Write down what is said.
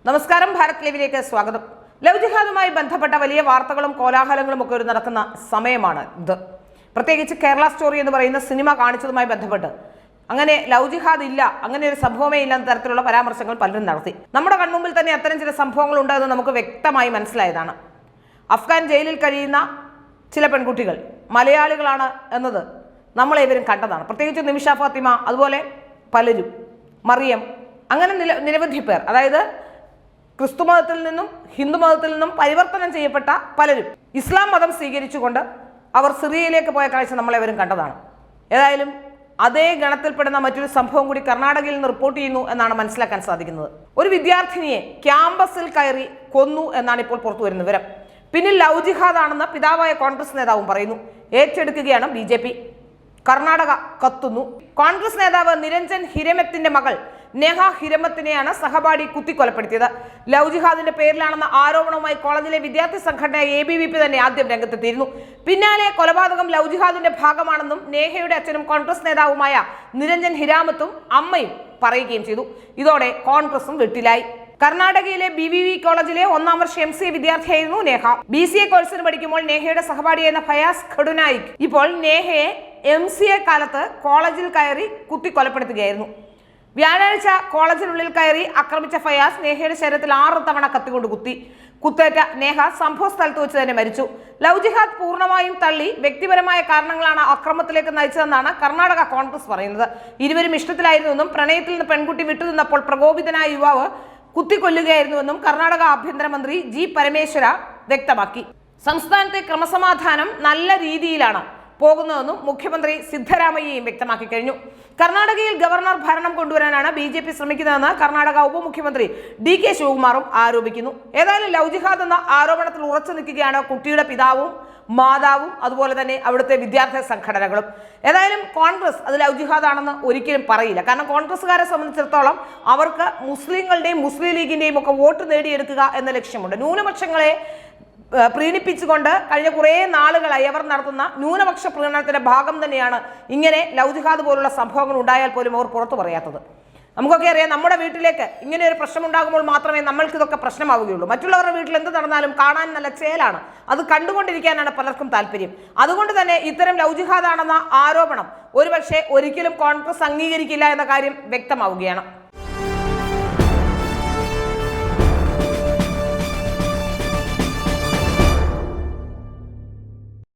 നമസ്കാരം, ഭാരത് ലൈവിലേക്ക് സ്വാഗതം. ലവ് ജിഹാദുമായി ബന്ധപ്പെട്ട വലിയ വാർത്തകളും കോലാഹലങ്ങളും ഒക്കെ ഒരു നടക്കുന്ന സമയമാണ് ഇത്. പ്രത്യേകിച്ച് കേരള സ്റ്റോറി എന്ന് പറയുന്ന സിനിമ കാണിച്ചതുമായി ബന്ധപ്പെട്ട് അങ്ങനെ ലവ് ജിഹാദ് ഇല്ല, അങ്ങനെ ഒരു സംഭവമേ ഇല്ലാത്ത തരത്തിലുള്ള പരാമർശങ്ങൾ പലരും നടത്തി. നമ്മുടെ കൺമുമ്പിൽ തന്നെ അത്തരം ചില സംഭവങ്ങൾ ഉണ്ടെന്ന് നമുക്ക് വ്യക്തമായി മനസ്സിലായതാണ്. അഫ്ഗാൻ ജയിലിൽ കഴിയുന്ന ചില പെൺകുട്ടികൾ മലയാളികളാണ് എന്നത് നമ്മളേവരും കണ്ടതാണ്. പ്രത്യേകിച്ച് നിമിഷ ഫാത്തിമ, അതുപോലെ പലരും, മറിയം, അങ്ങനെ നിരവധി പേർ, അതായത് ക്രിസ്തു മതത്തിൽ നിന്നും ഹിന്ദു മതത്തിൽ നിന്നും പരിവർത്തനം ചെയ്യപ്പെട്ട പലരും ഇസ്ലാം മതം സ്വീകരിച്ചുകൊണ്ട് അവർ സിറിയയിലേക്ക് പോയ കാഴ്ച നമ്മളെവരും കണ്ടതാണ്. ഏതായാലും അതേ ഗണത്തിൽപ്പെടുന്ന മറ്റൊരു സംഭവം കൂടി കർണാടകയിൽ നിന്ന് റിപ്പോർട്ട് ചെയ്യുന്നു എന്നാണ് മനസ്സിലാക്കാൻ സാധിക്കുന്നത്. ഒരു വിദ്യാർത്ഥിനിയെ ക്യാമ്പസിൽ കയറി കൊന്നു എന്നാണ് ഇപ്പോൾ പുറത്തു വരുന്ന വിവരം. പിന്നിൽ ലവ് ജിഹാദ് ആണെന്ന് പിതാവായ കോൺഗ്രസ് നേതാവും പറയുന്നു. ഏറ്റെടുക്കുകയാണ് BJP. കർണാടക കത്തുന്നു. കോൺഗ്രസ് നേതാവ് നിരഞ്ജൻ ഹിരമത്തിന്റെ മകൾ നേഹ ഹിരമത്തിനെയാണ് സഹപാഠി കുത്തിക്കൊലപ്പെടുത്തിയത്. ലവ് ജിഹാദിന്റെ പേരിലാണെന്ന ആരോപണവുമായി കോളേജിലെ വിദ്യാർത്ഥി സംഘടന ABVP തന്നെ ആദ്യം രംഗത്തെത്തിയിരുന്നു. പിന്നാലെ കൊലപാതകം ലവ് ജിഹാദിന്റെ ഭാഗമാണെന്നും നേഹയുടെ അച്ഛനും കോൺഗ്രസ് നേതാവുമായ നിരഞ്ജൻ ഹിരാമത്തും അമ്മയും പറയുകയും ചെയ്തു. ഇതോടെ കോൺഗ്രസും വെട്ടിലായി. കർണാടകയിലെ BVV കോളേജിലെ 1ാം വർഷ MCA വിദ്യാർത്ഥിയായിരുന്നു നേഹ. BCA കോഴ്സിന് പഠിക്കുമ്പോൾ നേഹയുടെ സഹപാഠിയായിരുന്ന ഫയാസ് ഖഡുനായിക് ഇപ്പോൾ നേഹയെ MCA കാലത്ത് കോളേജിൽ കയറി കുത്തിക്കൊലപ്പെടുത്തുകയായിരുന്നു. വ്യാഴാഴ്ച കോളേജിനുള്ളിൽ കയറി ആക്രമിച്ച ഫയാസ് നേഹയുടെ ശരീരത്തിൽ 6 തവണ കത്തിക്കൊണ്ട് കുത്തി. കുത്തേറ്റ നേഹ സംഭവ സ്ഥലത്ത് വെച്ച് തന്നെ മരിച്ചു. ലവ് ജിഹാദ് പൂർണ്ണമായും തള്ളി വ്യക്തിപരമായ കാരണങ്ങളാണ് അക്രമത്തിലേക്ക് നയിച്ചതെന്നാണ് കർണാടക കോൺഗ്രസ് പറയുന്നത്. ഇരുവരും ഇഷ്ടത്തിലായിരുന്നുവെന്നും പ്രണയത്തിൽ നിന്ന് പെൺകുട്ടി വിട്ടുനിന്നപ്പോൾ പ്രകോപിതനായ യുവാവ് കുത്തിക്കൊല്ലുകയായിരുന്നുവെന്നും കർണാടക ആഭ്യന്തരമന്ത്രി G. പരമേശ്വര വ്യക്തമാക്കി. സംസ്ഥാനത്തെ ക്രമസമാധാനം നല്ല രീതിയിലാണ് പോകുന്നതെന്നും മുഖ്യമന്ത്രി സിദ്ധരാമയ്യയും വ്യക്തമാക്കി കഴിഞ്ഞു. കർണാടകയിൽ ഗവർണർ ഭരണം കൊണ്ടുവരാനാണ് BJP ശ്രമിക്കുന്നതെന്ന് കർണാടക ഉപമുഖ്യമന്ത്രി DK ശിവകുമാറും ആരോപിക്കുന്നു. ഏതായാലും ലവ് ജിഹാദ് എന്ന ആരോപണത്തിൽ ഉറച്ചു നിൽക്കുകയാണ് കുട്ടിയുടെ പിതാവും മാതാവും അതുപോലെ തന്നെ അവിടുത്തെ വിദ്യാർത്ഥി സംഘടനകളും. ഏതായാലും കോൺഗ്രസ് അത് ലവ് ജിഹാദ് ആണെന്ന് ഒരിക്കലും പറയില്ല. കാരണം കോൺഗ്രസ്സുകാരെ സംബന്ധിച്ചിടത്തോളം അവർക്ക് മുസ്ലിങ്ങളുടെയും മുസ്ലിം ലീഗിന്റെയും ഒക്കെ വോട്ട് നേടിയെടുക്കുക എന്ന ലക്ഷ്യമുണ്ട്. ന്യൂനപക്ഷങ്ങളെ പ്രീണിപ്പിച്ചുകൊണ്ട് കഴിഞ്ഞ കുറേ നാളുകളായി അവർ നടത്തുന്ന ന്യൂനപക്ഷ പ്രീണനത്തിന്റെ ഭാഗം തന്നെയാണ് ഇങ്ങനെ ലവ് ജിഹാദ് പോലുള്ള സംഭവങ്ങൾ ഉണ്ടായാൽ പോലും അവർ പുറത്തു പറയാത്തത്. നമുക്കൊക്കെ അറിയാം, നമ്മുടെ വീട്ടിലേക്ക് ഇങ്ങനെ ഒരു പ്രശ്നം ഉണ്ടാകുമ്പോൾ മാത്രമേ നമ്മൾക്ക് ഇതൊക്കെ പ്രശ്നമാവുകയുള്ളൂ. മറ്റുള്ളവരുടെ വീട്ടിൽ എന്ത് നടന്നാലും കാണാൻ നല്ല ചേലാണ്, അത് കണ്ടുകൊണ്ടിരിക്കാനാണ് പലർക്കും താല്പര്യം. അതുകൊണ്ട് തന്നെ ഇത്തരം ലവ് ജിഹാദ് ആണെന്ന ആരോപണം ഒരുപക്ഷെ ഒരിക്കലും കോൺഗ്രസ് അംഗീകരിക്കില്ല എന്ന കാര്യം വ്യക്തമാവുകയാണ്.